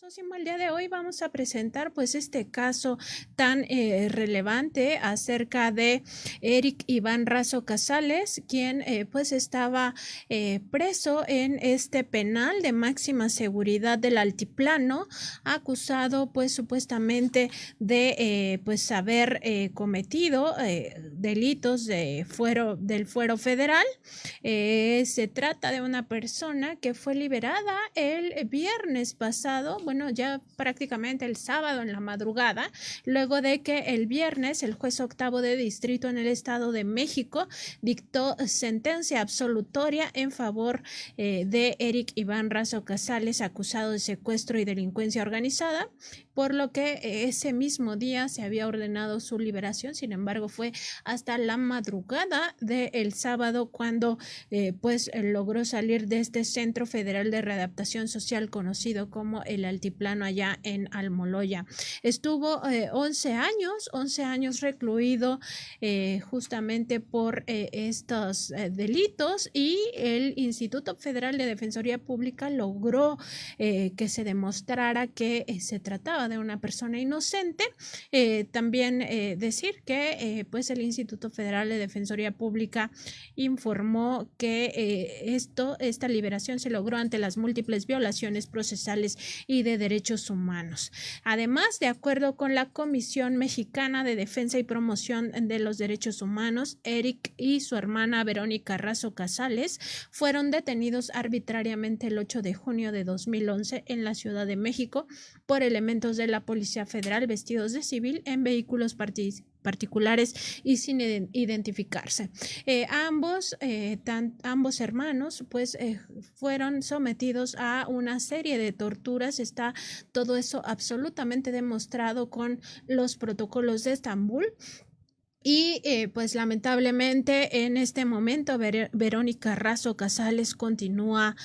Sosimo, el día de hoy vamos a presentar pues este caso tan relevante acerca de Eric Iván Razo Casales, quien pues estaba preso en este penal de máxima seguridad del Altiplano, acusado pues supuestamente de pues haber cometido delitos del fuero federal. Se trata de una persona que fue liberada el viernes pasado, bueno, ya prácticamente el sábado en la madrugada, luego de que el viernes el juez octavo de distrito en el Estado de México dictó sentencia absolutoria en favor de Eric Iván Razo Casales, acusado de secuestro y delincuencia organizada, por lo que ese mismo día se había ordenado su liberación. Sin embargo, fue hasta la madrugada del sábado cuando pues logró salir de este Centro Federal de Readaptación Social conocido como el Altiplano allá en Almoloya. Estuvo 11 años recluido justamente por estos delitos, y el Instituto Federal de Defensoría Pública logró que se demostrara que se trataba de una persona inocente. También decir que pues el Instituto Federal de Defensoría Pública informó que esta liberación se logró ante las múltiples violaciones procesales y de derechos humanos. Además, de acuerdo con la Comisión Mexicana de Defensa y Promoción de los Derechos Humanos, Eric y su hermana Verónica Razo Casales fueron detenidos arbitrariamente el 8 de junio de 2011 en la Ciudad de México por elementos de la Policía Federal vestidos de civil en vehículos particulares y sin identificarse. Ambos hermanos pues fueron sometidos a una serie de torturas. Está todo eso absolutamente demostrado con los protocolos de Estambul. Y pues lamentablemente en este momento Verónica Razo Casales continúa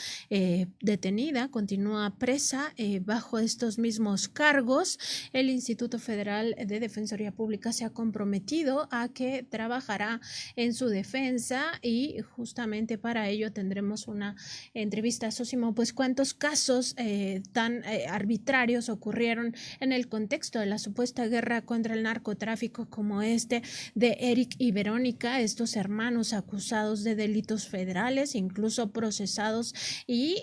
detenida, continúa presa bajo estos mismos cargos. El Instituto Federal de Defensoría Pública se ha comprometido a que trabajará en su defensa, y justamente para ello tendremos una entrevista a Sosimo. Pues cuántos casos tan arbitrarios ocurrieron en el contexto de la supuesta guerra contra el narcotráfico como este de Eric y Verónica, estos hermanos acusados de delitos federales, incluso procesados y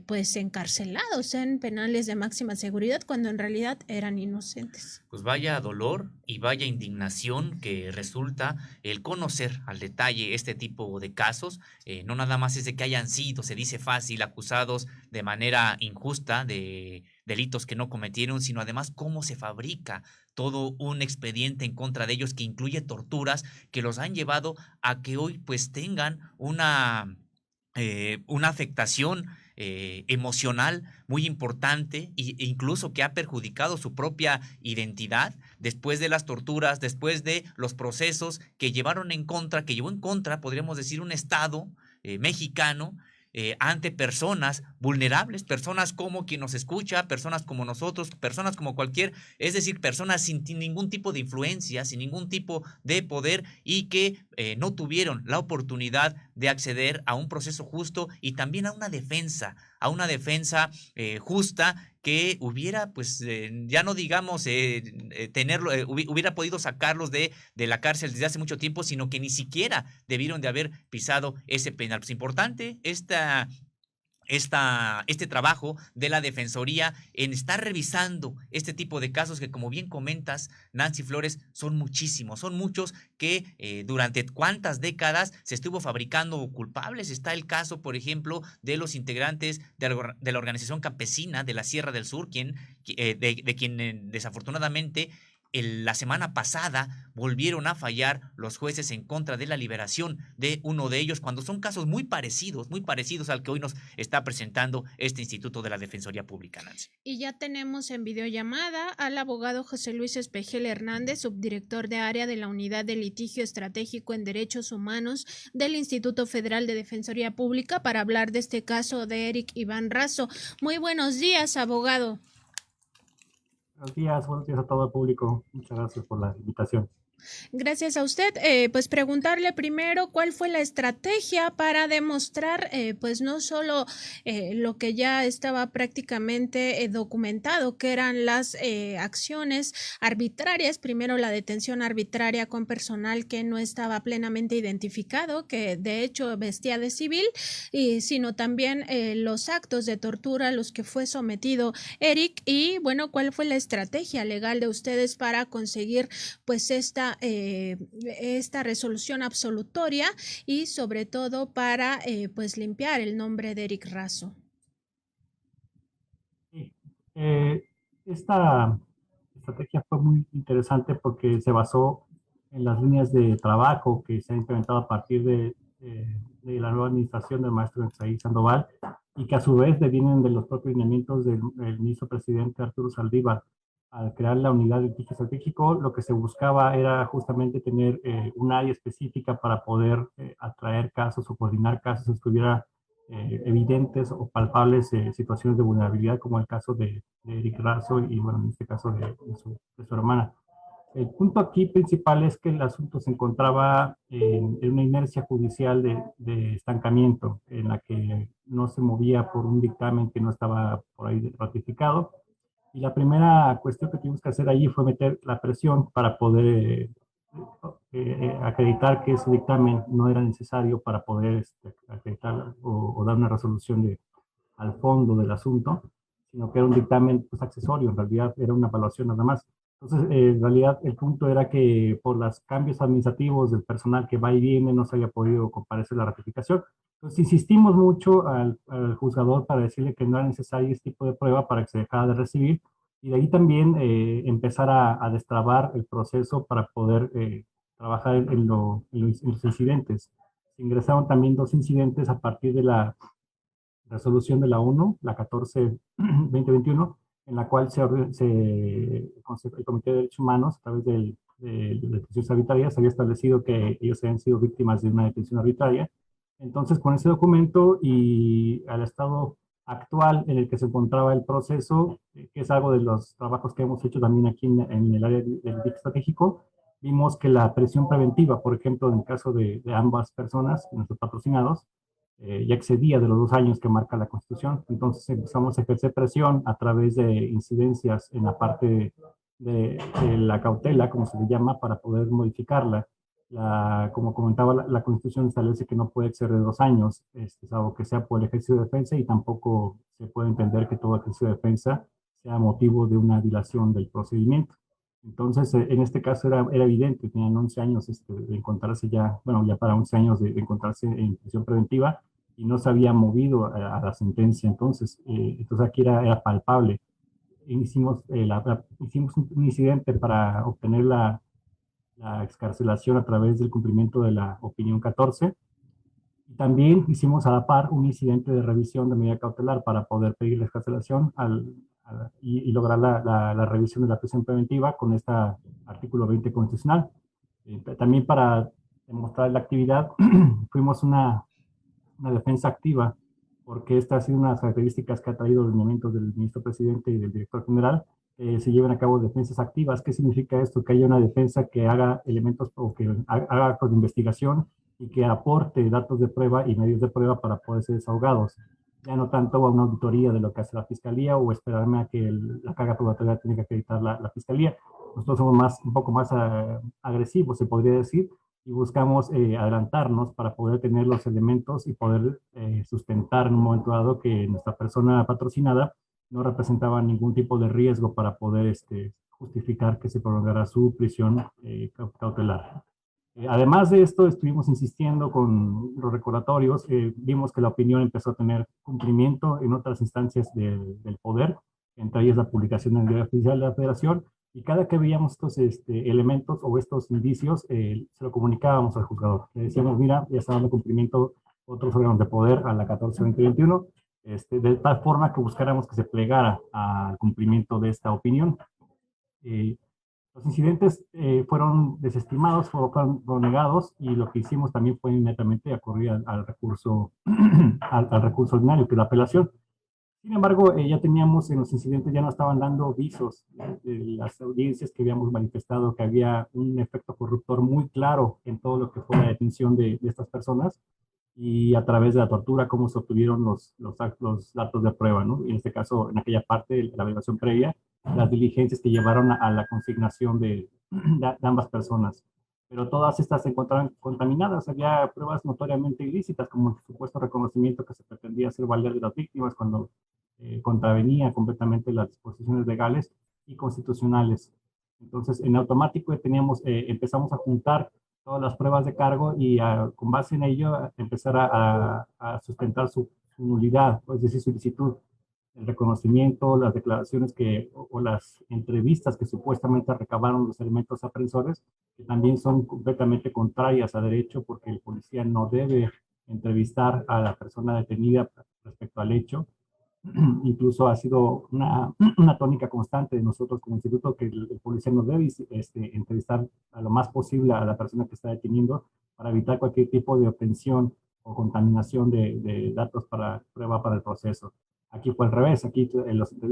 pues encarcelados en penales de máxima seguridad cuando en realidad eran inocentes. Pues vaya dolor y vaya indignación que resulta el conocer al detalle este tipo de casos. No nada más es de que hayan sido, se dice fácil, acusados de manera injusta de delitos que no cometieron, sino además cómo se fabrica todo un expediente en contra de ellos que incluye torturas que los han llevado a que hoy pues tengan una afectación emocional muy importante e incluso que ha perjudicado su propia identidad después de las torturas, después de los procesos que llevó en contra, podríamos decir, un Estado mexicano ante personas vulnerables, personas como quien nos escucha, personas como nosotros, personas como cualquier, es decir, personas sin ningún tipo de influencia, sin ningún tipo de poder y que no tuvieron la oportunidad de acceder a un proceso justo y también a una defensa justa que hubiera, pues, ya no digamos hubiera podido sacarlos de la cárcel desde hace mucho tiempo, sino que ni siquiera debieron de haber pisado ese penal. Pues importante este trabajo de la Defensoría en estar revisando este tipo de casos que, como bien comentas, Nancy Flores, son muchísimos, son muchos que durante cuántas décadas se estuvo fabricando culpables. Está el caso, por ejemplo, de los integrantes de la organización campesina de la Sierra del Sur, quien desafortunadamente la semana pasada volvieron a fallar los jueces en contra de la liberación de uno de ellos, cuando son casos muy parecidos al que hoy nos está presentando este Instituto de la Defensoría Pública, Nancy. Y ya tenemos en videollamada al abogado José Luis Espejel Hernández, subdirector de área de la Unidad de Litigio Estratégico en Derechos Humanos del Instituto Federal de Defensoría Pública, para hablar de este caso de Eric Iván Razo. Muy buenos días, abogado. Buenos días a todo el público. Muchas gracias por la invitación. Gracias a usted. Pues preguntarle primero cuál fue la estrategia para demostrar, pues no solo lo que ya estaba prácticamente documentado, que eran las acciones arbitrarias, primero la detención arbitraria con personal que no estaba plenamente identificado, que de hecho vestía de civil, sino también los actos de tortura a los que fue sometido Eric y bueno, cuál fue la estrategia legal de ustedes para conseguir pues esta resolución absolutoria y sobre todo para pues limpiar el nombre de Eric Razo. Sí. Esta estrategia fue muy interesante porque se basó en las líneas de trabajo que se han implementado a partir de la nueva administración del maestro Isaí Sandoval y que a su vez devienen de los propios lineamientos del ministro presidente Arturo Saldívar. Al crear la unidad de litigio estratégico, lo que se buscaba era justamente tener un área específica para poder atraer casos o coordinar casos si estuviera evidentes o palpables situaciones de vulnerabilidad, como el caso de Eric Razo y, bueno, en este caso de su hermana. El punto aquí principal es que el asunto se encontraba en una inercia judicial de estancamiento, en la que no se movía por un dictamen que no estaba por ahí ratificado. Y la primera cuestión que tuvimos que hacer allí fue meter la presión para poder acreditar que ese dictamen no era necesario para poder acreditar o dar una resolución al fondo del asunto, sino que era un dictamen pues, accesorio, en realidad era una evaluación nada más. Entonces, en realidad, el punto era que por los cambios administrativos del personal que va y viene, no se había podido comparecer la ratificación. Entonces, insistimos mucho al juzgador para decirle que no era necesario este tipo de prueba para que se dejara de recibir, y de ahí también empezar a destrabar el proceso para poder trabajar en los incidentes. Se ingresaron también 2 incidentes a partir de la resolución de la ONU, la 14-2021, en la cual el Comité de Derechos Humanos, a través de detenciones arbitrarias, había establecido que ellos habían sido víctimas de una detención arbitraria. Entonces, con ese documento y al estado actual en el que se encontraba el proceso, que es algo de los trabajos que hemos hecho también aquí en el área del dique estratégico, vimos que la presión preventiva, por ejemplo, en el caso de ambas personas, nuestros patrocinados, ya excedía de los 2 años que marca la Constitución. Entonces empezamos a ejercer presión a través de incidencias en la parte de la cautela, como se le llama, para poder modificarla. Como comentaba, la Constitución establece que no puede exceder de 2 años, salvo que sea por el ejercicio de defensa, y tampoco se puede entender que todo ejercicio de defensa sea motivo de una dilación del procedimiento. Entonces, en este caso era evidente, tenían 11 años de encontrarse ya, bueno, ya para 11 años de encontrarse en prisión preventiva, y no se había movido a la sentencia. Entonces aquí era palpable. Hicimos un incidente para obtener la excarcelación a través del cumplimiento de la opinión 14. Y también hicimos a la par un incidente de revisión de medida cautelar para poder pedir la excarcelación y lograr la revisión de la prisión preventiva con este artículo 20 constitucional. También para demostrar la actividad, fuimos una defensa activa, porque esta ha sido una de las características que ha traído los lineamientos del ministro presidente y del director general. Se llevan a cabo defensas activas. ¿Qué significa esto? Que haya una defensa que haga elementos o que haga actos de investigación y que aporte datos de prueba y medios de prueba para poder ser desahogados. Ya no tanto a una auditoría de lo que hace la fiscalía o esperarme a que la carga probatoria tenga que acreditar la fiscalía. Nosotros somos un poco más agresivos, se podría decir, y buscamos adelantarnos para poder tener los elementos y poder sustentar en un momento dado que nuestra persona patrocinada no representaba ningún tipo de riesgo para poder justificar que se prolongara su prisión cautelar. Además de esto, estuvimos insistiendo con los recordatorios. Vimos que la opinión empezó a tener cumplimiento en otras instancias del poder, entre ellas la publicación en el Diario Oficial de la Federación, y cada que veíamos estos elementos o estos indicios, se lo comunicábamos al juzgador. Le decíamos, mira, ya está dando cumplimiento otros órganos de poder a la 14-2021, de tal forma que buscáramos que se plegara al cumplimiento de esta opinión. Los incidentes fueron desestimados, fueron negados, y lo que hicimos también fue inmediatamente acudir al recurso, al recurso ordinario, que es la apelación. Sin embargo, ya teníamos en los incidentes, ya no estaban dando visos de las audiencias que habíamos manifestado que había un efecto corruptor muy claro en todo lo que fue la detención de estas personas y a través de la tortura, cómo se obtuvieron los datos de prueba, ¿no? Y en este caso, en aquella parte de la evaluación previa, las diligencias que llevaron a la consignación de ambas personas. Pero todas estas se encontraban contaminadas, había pruebas notoriamente ilícitas, como el supuesto reconocimiento que se pretendía hacer valer de las víctimas cuando contravenía completamente las disposiciones legales y constitucionales. Entonces, en automático empezamos a juntar todas las pruebas de cargo y con base en ello empezar a sustentar su nulidad, es decir, su ilicitud, el reconocimiento, las declaraciones o las entrevistas que supuestamente recabaron los elementos aprensores, que también son completamente contrarias a derecho porque el policía no debe entrevistar a la persona detenida respecto al hecho. Incluso ha sido una tónica constante de nosotros como instituto que el policía nos debe entrevistar a lo más posible a la persona que está deteniendo para evitar cualquier tipo de obtención o contaminación de datos para prueba para el proceso. Aquí fue al revés, aquí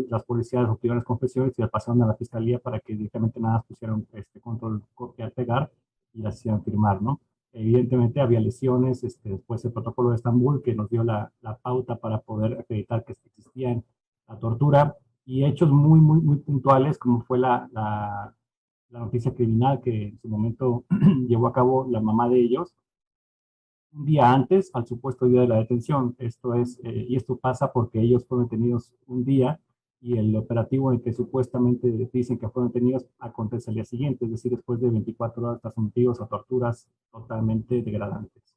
las policías obtuvieron las confesiones y las pasaron a la fiscalía para que directamente nada pusieron control, copiar, pegar y las hicieron firmar, ¿no? Evidentemente había lesiones, después el protocolo de Estambul que nos dio la pauta para poder acreditar que existía la tortura y hechos muy puntuales como fue la noticia criminal que en su momento llevó a cabo la mamá de ellos un día antes al supuesto día de la detención. Y esto pasa porque ellos fueron detenidos un día y el operativo en el que supuestamente dicen que fueron detenidos acontece al día siguiente, es decir, después de 24 horas están sometidos a torturas totalmente degradantes.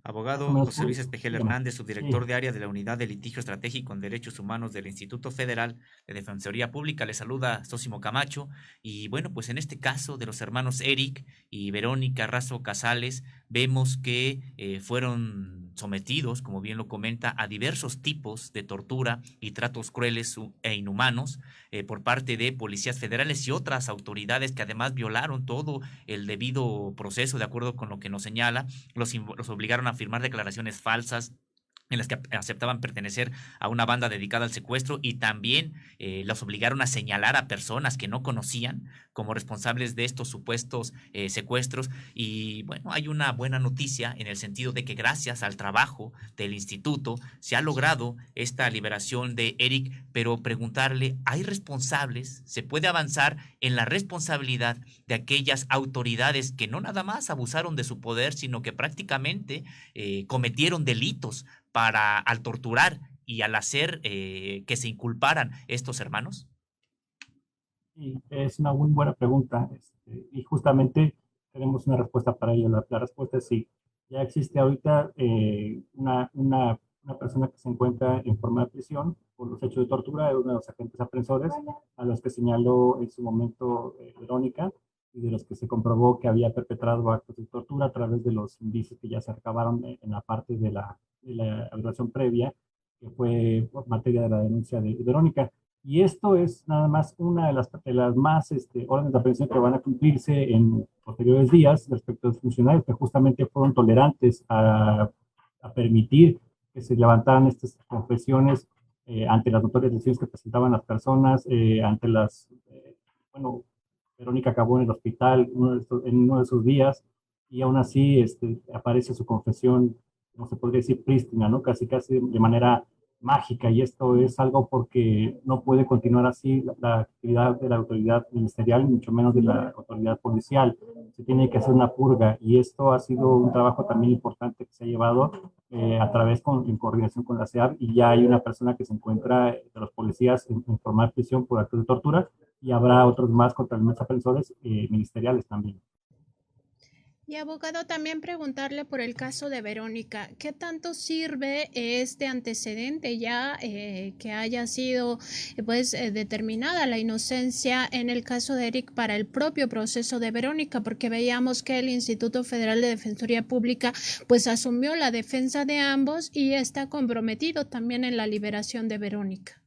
Abogado José Luis Espejel Dígame. Hernández, subdirector de área de la Unidad de Litigio Estratégico en Derechos Humanos del Instituto Federal de Defensoría Pública, le saluda Sósimo Camacho. Y bueno, pues en este caso de los hermanos Eric y Verónica Razo Casales, vemos que fueron sometidos, como bien lo comenta, a diversos tipos de tortura y tratos crueles e inhumanos por parte de policías federales y otras autoridades que además violaron todo el debido proceso, de acuerdo con lo que nos señala, los obligaron a firmar declaraciones falsas en las que aceptaban pertenecer a una banda dedicada al secuestro y también los obligaron a señalar a personas que no conocían como responsables de estos supuestos secuestros. Y bueno, hay una buena noticia en el sentido de que gracias al trabajo del instituto se ha logrado esta liberación de Eric, pero preguntarle, ¿hay responsables? ¿Se puede avanzar en la responsabilidad de aquellas autoridades que no nada más abusaron de su poder, sino que prácticamente cometieron delitos al torturar y al hacer que se inculparan estos hermanos? Sí, es una muy buena pregunta y justamente tenemos una respuesta para ello. La respuesta es sí. Ya existe ahorita una persona que se encuentra en forma de prisión por los hechos de tortura de uno de los agentes aprensores a los que señaló en su momento Verónica y de los que se comprobó que había perpetrado actos de tortura a través de los indicios que ya se recabaron en la parte de la evaluación previa, que fue materia de la denuncia de Verónica. Y esto es nada más una de las más órdenes de aprehensión que van a cumplirse en posteriores días respecto a los funcionarios que justamente fueron tolerantes a permitir que se levantaran estas confesiones ante las notorias lesiones que presentaban las personas, ante bueno, Verónica acabó en el hospital en uno de esos días y aún así aparece su confesión, no se podría decir prístina, ¿no? Casi de manera mágica, y esto es algo porque no puede continuar así la actividad de la autoridad ministerial, mucho menos de la autoridad policial. Se tiene que hacer una purga y esto ha sido un trabajo también importante que se ha llevado a través en coordinación con la CEAR, y ya hay una persona que se encuentra de los policías en forma de prisión por actos de tortura y habrá otros más contra los aprensores ministeriales también. Y abogado, también preguntarle por el caso de Verónica, ¿qué tanto sirve este antecedente ya que haya sido determinada la inocencia en el caso de Eric para el propio proceso de Verónica? Porque veíamos que el Instituto Federal de Defensoría Pública pues asumió la defensa de ambos y está comprometido también en la liberación de Verónica.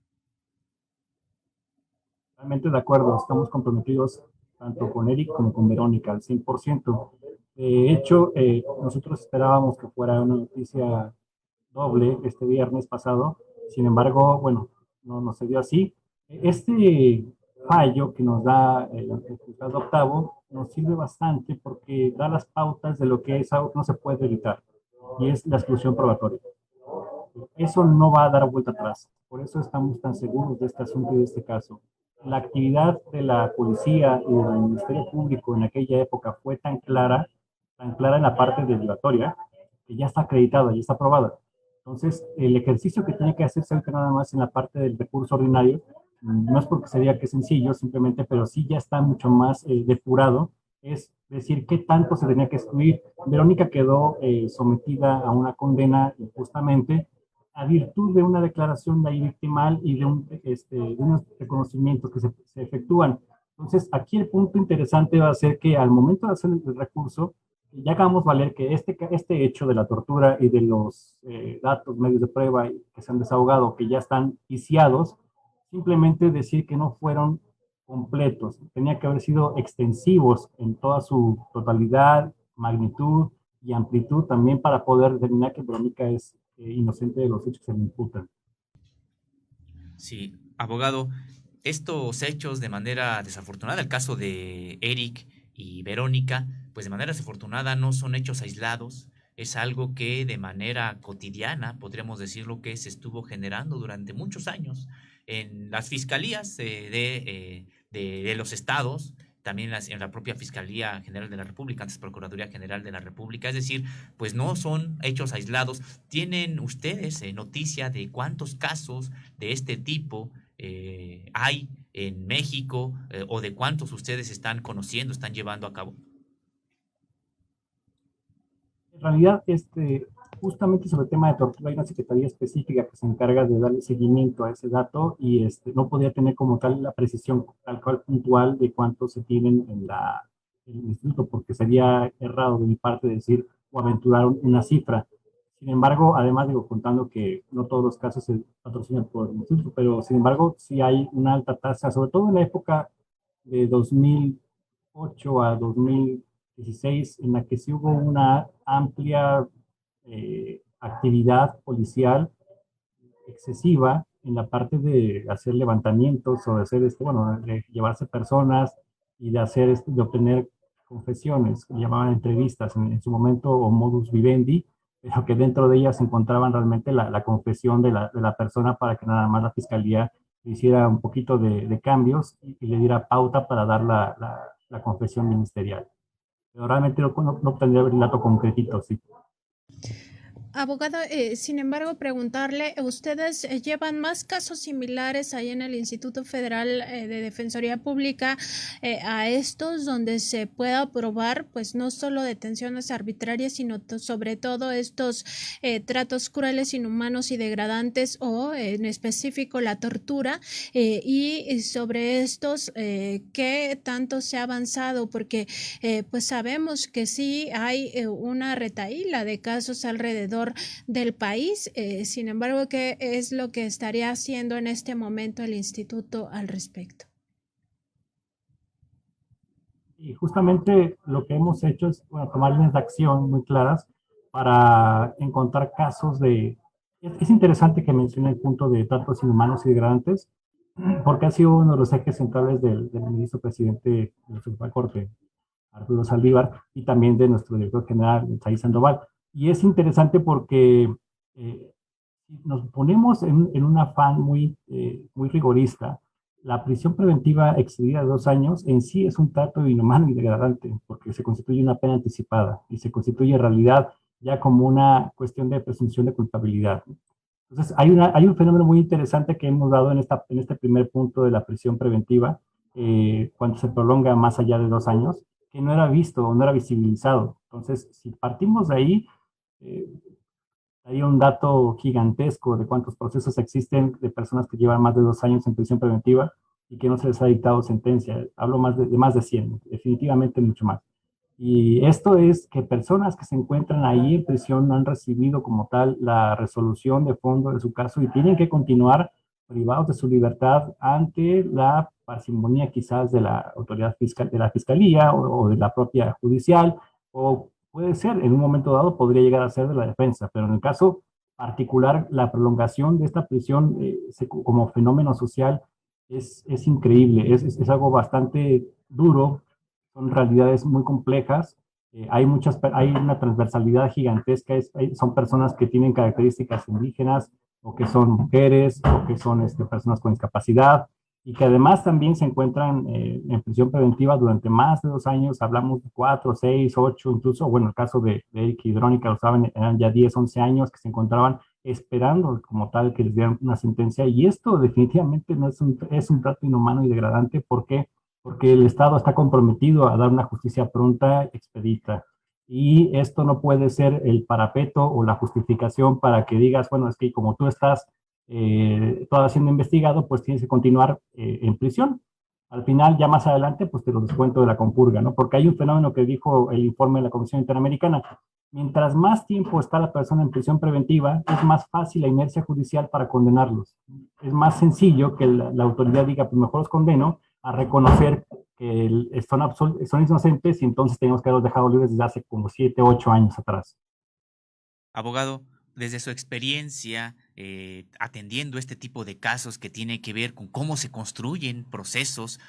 Totalmente de acuerdo, estamos comprometidos tanto con Eric como con Verónica al 100%. De hecho, nosotros esperábamos que fuera una noticia doble este viernes pasado, Sin embargo, bueno, no se dio así. Este fallo que nos da el juzgado octavo nos sirve bastante porque da las pautas de lo que es algo que no se puede evitar, y es la exclusión probatoria. Eso no va a dar vuelta atrás. Por eso estamos tan seguros de este asunto y de este caso. La actividad de la policía y del Ministerio Público en aquella época fue tan clara en la parte derogatoria, que ya está acreditada, ya está aprobada. Entonces, el ejercicio que tiene que hacerse ahorita nada más en la parte del recurso ordinario, no es porque sería que es sencillo, simplemente, pero sí ya está mucho más depurado, es decir, qué tanto se tenía que excluir. Verónica quedó sometida a una condena injustamente a virtud de una declaración de ahí victimal y de unos reconocimientos que se efectúan. Entonces, aquí el punto interesante va a ser que al momento de hacer el recurso, ya acabamos de valer que este hecho de la tortura y de los datos, medios de prueba que se han desahogado, que ya están viciados, simplemente decir que no fueron completos, tenía que haber sido extensivos en toda su totalidad, magnitud y amplitud también para poder determinar que Verónica es inocente de los hechos que se le imputan. Sí, abogado, estos hechos de manera desafortunada, el caso de Eric y Verónica, pues de manera desafortunada no son hechos aislados, es algo que de manera cotidiana, podríamos decirlo, que se estuvo generando durante muchos años en las fiscalías de los estados, también en la propia Fiscalía General de la República, antes Procuraduría General de la República, es decir, pues no son hechos aislados. ¿Tienen ustedes noticia de cuántos casos de este tipo hay en México o de cuántos ustedes están conociendo, están llevando a cabo? En realidad, justamente sobre el tema de tortura hay una secretaría específica que se encarga de darle seguimiento a ese dato y no podría tener como tal la precisión tal cual puntual de cuántos se tienen en el instituto, porque sería errado de mi parte decir o aventurar una cifra. Sin embargo, además digo, contando que no todos los casos se patrocinan por el instituto, pero sin embargo sí hay una alta tasa, sobre todo en la época de 2008 a 2016, en la que sí hubo una amplia actividad policial excesiva en la parte de hacer levantamientos o de hacer, de llevarse personas y de hacer, de obtener confesiones, que llamaban entrevistas en su momento o modus vivendi, pero que dentro de ellas se encontraban realmente la confesión de la persona para que nada más la fiscalía hiciera un poquito de cambios y le diera pauta para dar la confesión ministerial. Pero realmente no tendría el dato concretito, sí. Abogado, sin embargo, preguntarle, ¿ustedes llevan más casos similares ahí en el Instituto Federal de Defensoría Pública a estos donde se pueda probar, pues no solo detenciones arbitrarias, sino sobre todo estos tratos crueles, inhumanos y degradantes o en específico la tortura? Y sobre estos, ¿qué tanto se ha avanzado? Porque pues sabemos que sí hay una retahíla de casos alrededor del país. Sin embargo, ¿qué es lo que estaría haciendo en este momento el instituto al respecto? Y justamente lo que hemos hecho es tomar líneas de acción muy claras para encontrar casos de... Es interesante que mencione el punto de tratos inhumanos y degradantes, porque ha sido uno de los ejes centrales del ministro presidente de la Suprema Corte, Arturo Saldívar, y también de nuestro director general, Said Sandoval. Y es interesante porque nos ponemos en un afán muy rigorista. La prisión preventiva excedida de 2 años en sí es un trato inhumano y degradante, porque se constituye una pena anticipada y se constituye en realidad ya como una cuestión de presunción de culpabilidad. Entonces, hay un fenómeno muy interesante que hemos dado en este primer punto de la prisión preventiva, cuando se prolonga más allá de 2 años, que no era visto o no era visibilizado. Entonces, si partimos de ahí, hay un dato gigantesco de cuántos procesos existen de personas que llevan más de 2 años en prisión preventiva y que no se les ha dictado sentencia. Hablo de más de 100, definitivamente mucho más. Y esto es que personas que se encuentran ahí en prisión no han recibido como tal la resolución de fondo de su caso y tienen que continuar privados de su libertad ante la parsimonia quizás de la autoridad fiscal, de la fiscalía o de la propia judicial, o puede ser, en un momento dado podría llegar a ser de la defensa, pero en el caso particular, la prolongación de esta prisión como fenómeno social es increíble, es algo bastante duro, son realidades muy complejas, hay una transversalidad gigantesca, son personas que tienen características indígenas, o que son mujeres, o que son personas con discapacidad, y que además también se encuentran en prisión preventiva durante más de 2 años, hablamos de 4, 6, 8, incluso, bueno, el caso de Eric y Verónica, lo saben, eran ya 10, 11 años que se encontraban esperando como tal que les dieran una sentencia, y esto definitivamente no es un trato inhumano y degradante. ¿Por qué? Porque el Estado está comprometido a dar una justicia pronta, expedita, y esto no puede ser el parapeto o la justificación para que digas, bueno, es que como tú estás todavía siendo investigado, pues tienes que continuar en prisión. Al final, ya más adelante, pues te lo descuento de la compurga, ¿no? Porque hay un fenómeno que dijo el informe de la Comisión Interamericana. Mientras más tiempo está la persona en prisión preventiva, es más fácil la inercia judicial para condenarlos. Es más sencillo que la autoridad diga, pues mejor los condeno, a reconocer que son inocentes, y entonces tenemos que haberlos dejado libres desde hace como 7, 8 años atrás. Abogado, desde su experiencia atendiendo este tipo de casos que tiene que ver con cómo se construyen procesos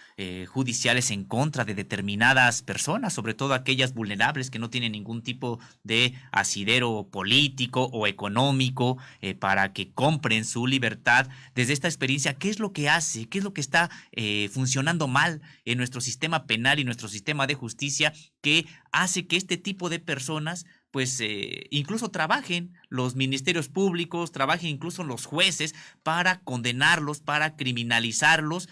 judiciales en contra de determinadas personas, sobre todo aquellas vulnerables que no tienen ningún tipo de asidero político o económico para que compren su libertad, desde esta experiencia, ¿qué es lo que hace? ¿Qué es lo que está funcionando mal en nuestro sistema penal y nuestro sistema de justicia que hace que este tipo de personas pues incluso trabajen los ministerios públicos, trabajen incluso los jueces para condenarlos, para criminalizarlos,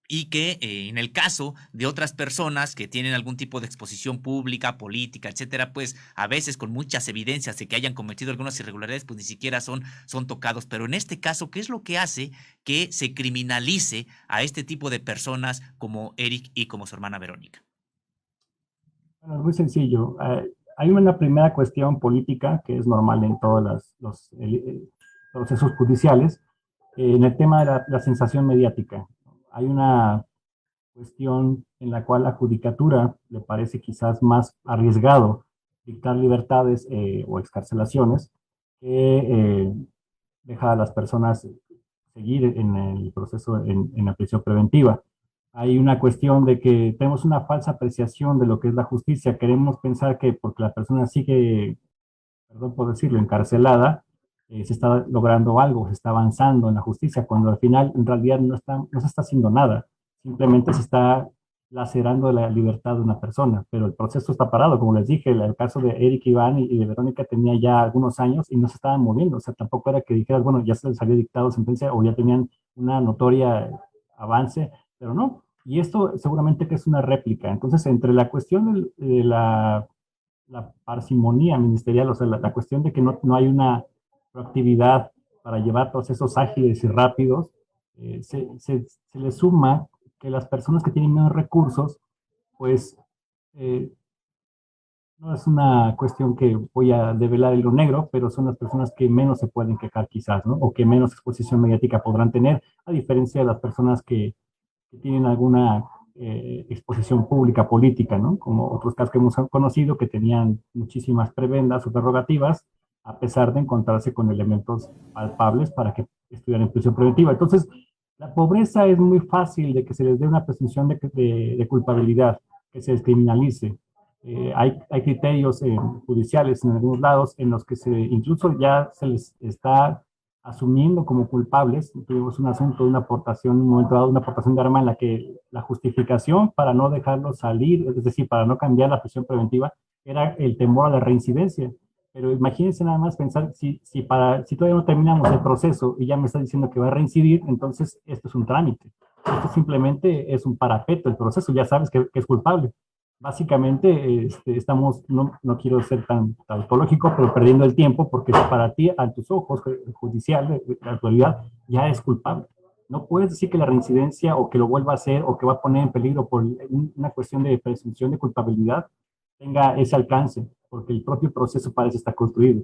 y que en el caso de otras personas que tienen algún tipo de exposición pública, política, etcétera, pues a veces con muchas evidencias de que hayan cometido algunas irregularidades, pues ni siquiera son tocados. Pero en este caso, ¿qué es lo que hace que se criminalice a este tipo de personas como Eric y como su hermana Verónica? Bueno, es muy sencillo. Hay una primera cuestión política que es normal en todos los procesos judiciales, en el tema de la sensación mediática. Hay una cuestión en la cual la judicatura le parece quizás más arriesgado dictar libertades o excarcelaciones que dejar a las personas seguir en el proceso en la prisión preventiva. Hay una cuestión de que tenemos una falsa apreciación de lo que es la justicia. Queremos pensar que porque la persona sigue, perdón por decirlo, encarcelada, se está logrando algo, se está avanzando en la justicia, cuando al final en realidad no se está haciendo nada. Simplemente se está lacerando la libertad de una persona, pero el proceso está parado. Como les dije, el caso de Eric Iván y de Verónica tenía ya algunos años y no se estaban moviendo. O sea, tampoco era que dijeras, bueno, ya se les había dictado sentencia o ya tenían una notoria avance, pero no. Y esto seguramente que es una réplica. Entonces, entre la cuestión de la parsimonía ministerial, o sea, la cuestión de que no hay una proactividad para llevar procesos ágiles y rápidos, se le suma que las personas que tienen menos recursos, pues no es una cuestión que voy a develar el hilo negro, pero son las personas que menos se pueden quejar quizás, ¿no? O que menos exposición mediática podrán tener, a diferencia de las personas que tienen alguna exposición pública política, ¿no? Como otros casos que hemos conocido que tenían muchísimas prebendas o prerrogativas, a pesar de encontrarse con elementos palpables para que estuvieran en prisión preventiva. Entonces, la pobreza es muy fácil de que se les dé una presunción de culpabilidad, que se descriminalice. Hay criterios judiciales en algunos lados en los que incluso ya se les está asumiendo como culpables. Tuvimos un asunto de una aportación, un momento dado, una aportación de arma en la que la justificación para no dejarlo salir, es decir, para no cambiar la prisión preventiva, era el temor a la reincidencia. Pero imagínense nada más pensar, si todavía no terminamos el proceso y ya me está diciendo que va a reincidir, entonces esto es un trámite. Esto simplemente es un parapeto, el proceso, ya sabes que es culpable. Básicamente estamos, no quiero ser tan tautológico, pero perdiendo el tiempo, porque para ti, a tus ojos, judicial, de la actualidad, ya es culpable. No puedes decir que la reincidencia o que lo vuelva a hacer o que va a poner en peligro por una cuestión de presunción de culpabilidad tenga ese alcance, porque el propio proceso parece estar construido.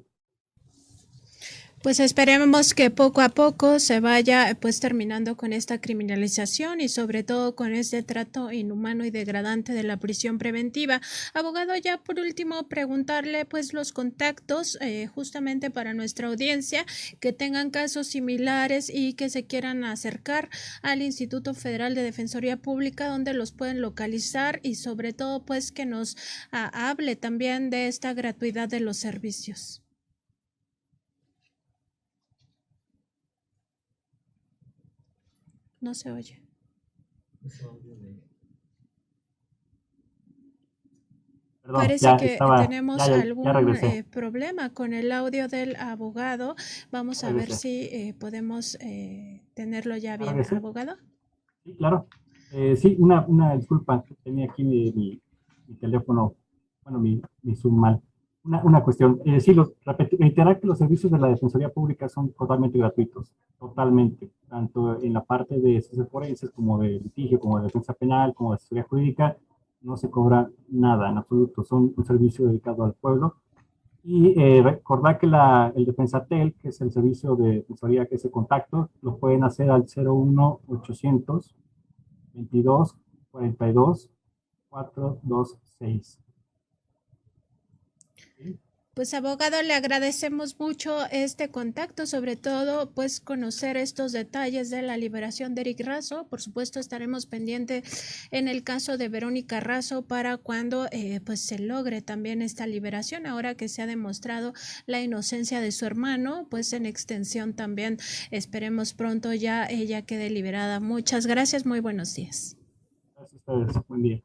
Pues esperemos que poco a poco se vaya pues terminando con esta criminalización y sobre todo con este trato inhumano y degradante de la prisión preventiva. Abogado, ya por último preguntarle pues los contactos justamente para nuestra audiencia que tengan casos similares y que se quieran acercar al Instituto Federal de Defensoría Pública, donde los pueden localizar y sobre todo pues que nos hable también de esta gratuidad de los servicios. No se oye. Perdón, Parece ya que estaba, tenemos ya algún regresé, problema con el audio del abogado. Vamos ya a ver regresé, si podemos tenerlo ya ya bien, regresé. abogado. Sí, claro. Sí, una disculpa, tenía aquí mi teléfono, bueno, mi Zoom mal. Una cuestión, sí, reiterar que los servicios de la Defensoría Pública son totalmente gratuitos, totalmente, tanto en la parte de ciencias forenses como de litigio, como de defensa penal, como de asesoría jurídica, no se cobra nada en absoluto, son un servicio dedicado al pueblo. Y recordar que el Defensatel, que es el servicio de defensoría, que es el contacto, lo pueden hacer al 01800 22 42 426. ¿Sí? Pues abogado, le agradecemos mucho este contacto, sobre todo pues conocer estos detalles de la liberación de Eric Razo. Por supuesto estaremos pendientes en el caso de Verónica Razo para cuando pues se logre también esta liberación, ahora que se ha demostrado la inocencia de su hermano, pues en extensión también esperemos pronto ya ella quede liberada. Muchas gracias, muy buenos días. Gracias a ustedes, buen día.